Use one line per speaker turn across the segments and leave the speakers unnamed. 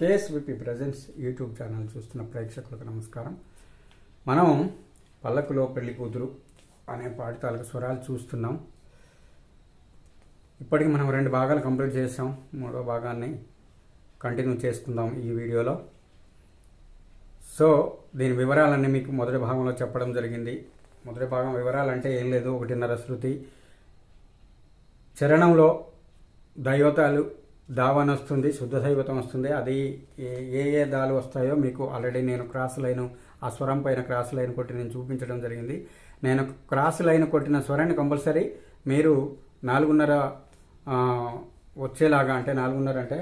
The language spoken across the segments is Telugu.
కేఎస్విపి ప్రజెంట్స్ యూట్యూబ్ ఛానల్ చూస్తున్న ప్రేక్షకులకు నమస్కారం. మనం పల్లకులో పెళ్లి కూతురు అనే పాట తాలూకు స్వరాలు చూస్తున్నాం. ఇప్పటికి మనం 2 భాగాలు కంప్లీట్ చేసాం. 3వ భాగాన్ని కంటిన్యూ చేసుకుందాం ఈ వీడియోలో. సో దీని వివరాలన్నీ మీకు మొదటి భాగంలో చెప్పడం జరిగింది. మొదటి భాగం వివరాలంటే ఏం లేదు, 1.5 శృతి, చరణంలో దైవతాలు దావన్ వస్తుంది, శుద్ధ దైవతం వస్తుంది. అది ఏ దాలు వస్తాయో మీకు ఆల్రెడీ నేను క్రాస్ లైన్, ఆ స్వరం పైన క్రాస్ లైన్ కొట్టి నేను చూపించడం జరిగింది. నేను క్రాస్ లైన్ కొట్టిన స్వరాన్ని కంపల్సరీ మీరు 4.5 వచ్చేలాగా, అంటే 4.5 అంటే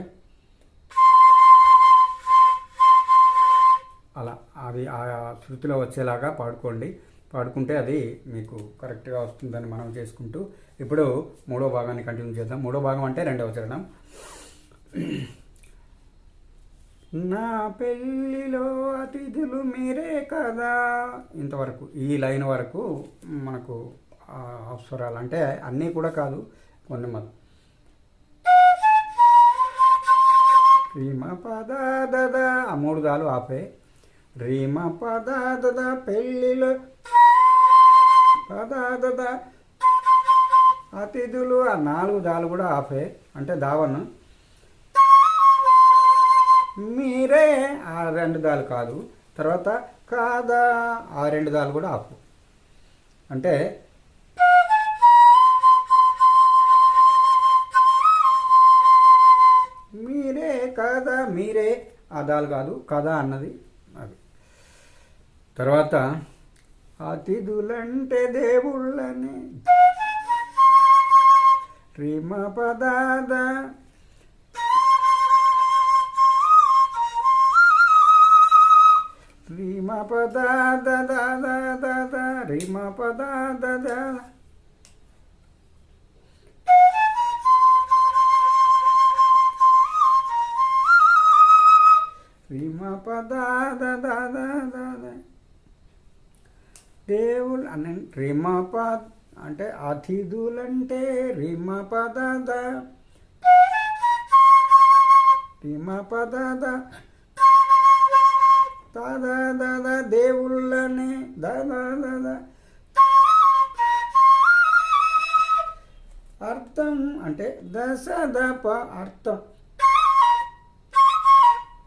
అలా అది ఆ శృతిలో వచ్చేలాగా పాడుకుంటే అది మీకు కరెక్ట్గా వస్తుందని మనం చేసుకుంటూ ఇప్పుడు 3వ భాగాన్ని కంటిన్యూ చేద్దాం. 3వ భాగం అంటే 2వ చరణం. నా పెళ్ళిలో అతిథులు మీరే కదా, ఇంతవరకు ఈ లైన్ వరకు మనకు అక్షరాలు, అంటే అన్నీ కూడా కాదు, కొన్ని రీమ పద దద ఆ 3 దాలు ఆపే, రీమ పద దద పెళ్ళిలో పద దద అతిథులు ఆ 4 దాలు కూడా ఆపే, అంటే దావన్. మీరే ఆ 2 దాలు కాదు, తర్వాత కాదా ఆ 2 దాలు కూడా ఆపు, అంటే మీరే కాదా, మీరే ఆ దాలు కాదు, కదా అన్నది అది. తర్వాత అతిథులంటే దేవుళ్ళని రీమ పదాద రీమ పదాద దాద రీమ పదాద రీమ పదాద దాద దేవుళ్ళు అని రీమ పద అంటే అతిథులంటే రీమ పదాద రీమ పదాద దాదా దాదా దేవుళ్ళని దాదా దాదా. అర్థం అంటే దశదప అర్థం,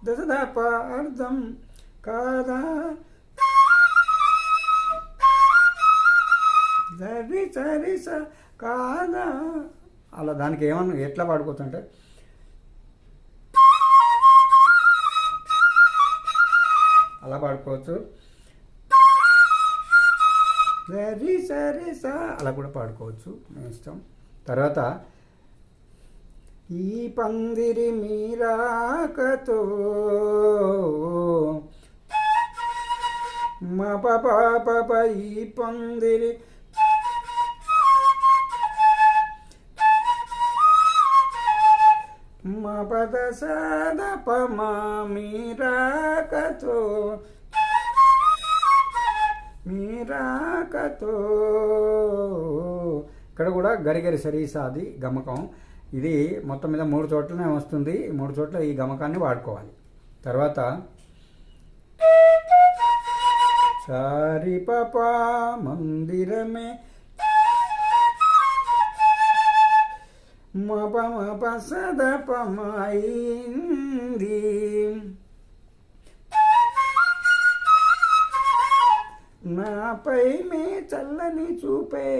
దశదప అర్థం కాదా, సరి సరి స కాదా. అలా దానికి ఏమన్నా ఎట్లా పాడుకోవచ్చంటే అలా పాడుకోవచ్చు, సరి సరి సా అలా కూడా పాడుకోవచ్చు, మీ ఇష్టం. తర్వాత ఈ పందిరి మీరాకతో మా పాప ఈ పందిరి మా పద సద పమా మీరాకతో మీరాకతో. ఇక్కడ కూడా గరిగరి సరీసాది గమకం. ఇది మొత్తం మీద 3 చోట్లనే వస్తుంది. 3 చోట్ల ఈ గమకాన్ని వాడుకోవాలి. తర్వాత సారి పాప మందిరమే మప సద పమైంది నాపై మే చల్లని చూపే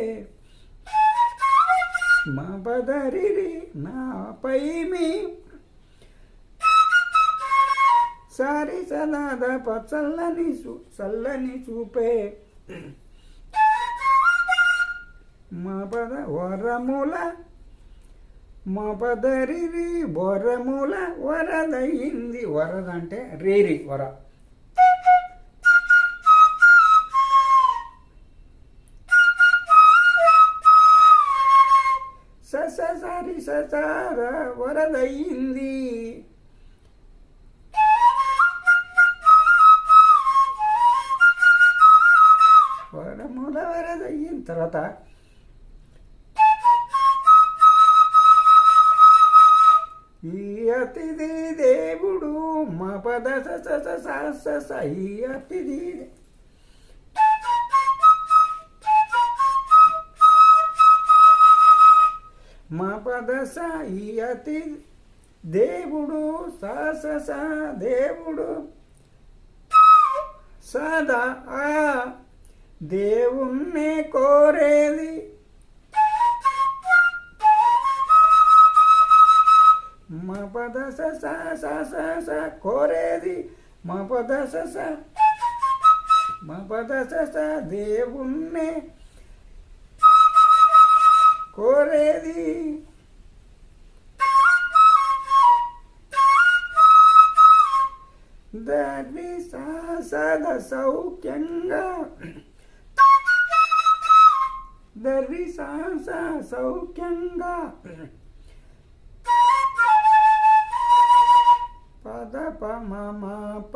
మా బదరి నాపై మీ సారి సలాద చల్లని చూపే మా పద వరముల మా పదరి వరముల వరదయింది. వరద అంటే రేరి వర. సరి ససార వరదయింది. వరముల వరదయింది. తర్వాత ఈ అతిథి దేవుడు పద సయ్యతిది మా పద సాయియతి దేవుడు స దేవుడు సదా ఆ దేవుణ్ణి కోరేది మా పద స కోరేది మా పద మా పద దేవుణ్ణి కోరేది దరి సద సౌఖ్యంగా దరి సౌఖ్యంగా పద పమ ప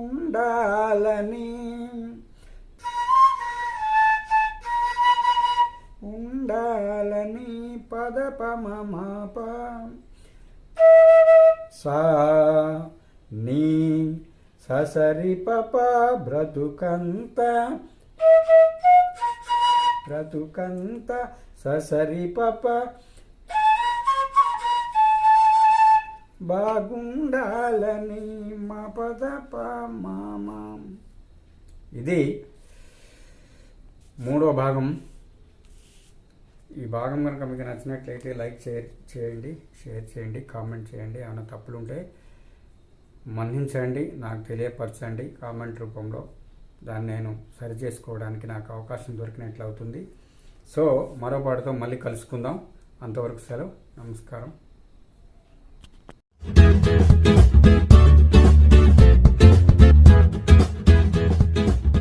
ఉండాలని పద పమ ప సా నీ ససరి పప బ్రతుకంత ససరి పప బాగుండాలని మా పద మామ. ఇది మూడో భాగం. ఈ భాగం కనుక మీకు నచ్చినట్లయితే లైక్ చేయండి, షేర్ చేయండి, కామెంట్ చేయండి. ఏమైనా తప్పులు ఉంటే మన్నించండి, నాకు తెలియపరచండి కామెంట్ రూపంలో. దాన్ని నేను సరి చేసుకోవడానికి నాకు అవకాశం దొరికినట్లు అవుతుంది. సో మరో పాటతో మళ్ళీ కలుసుకుందాం. అంతవరకు సెలవు. నమస్కారం.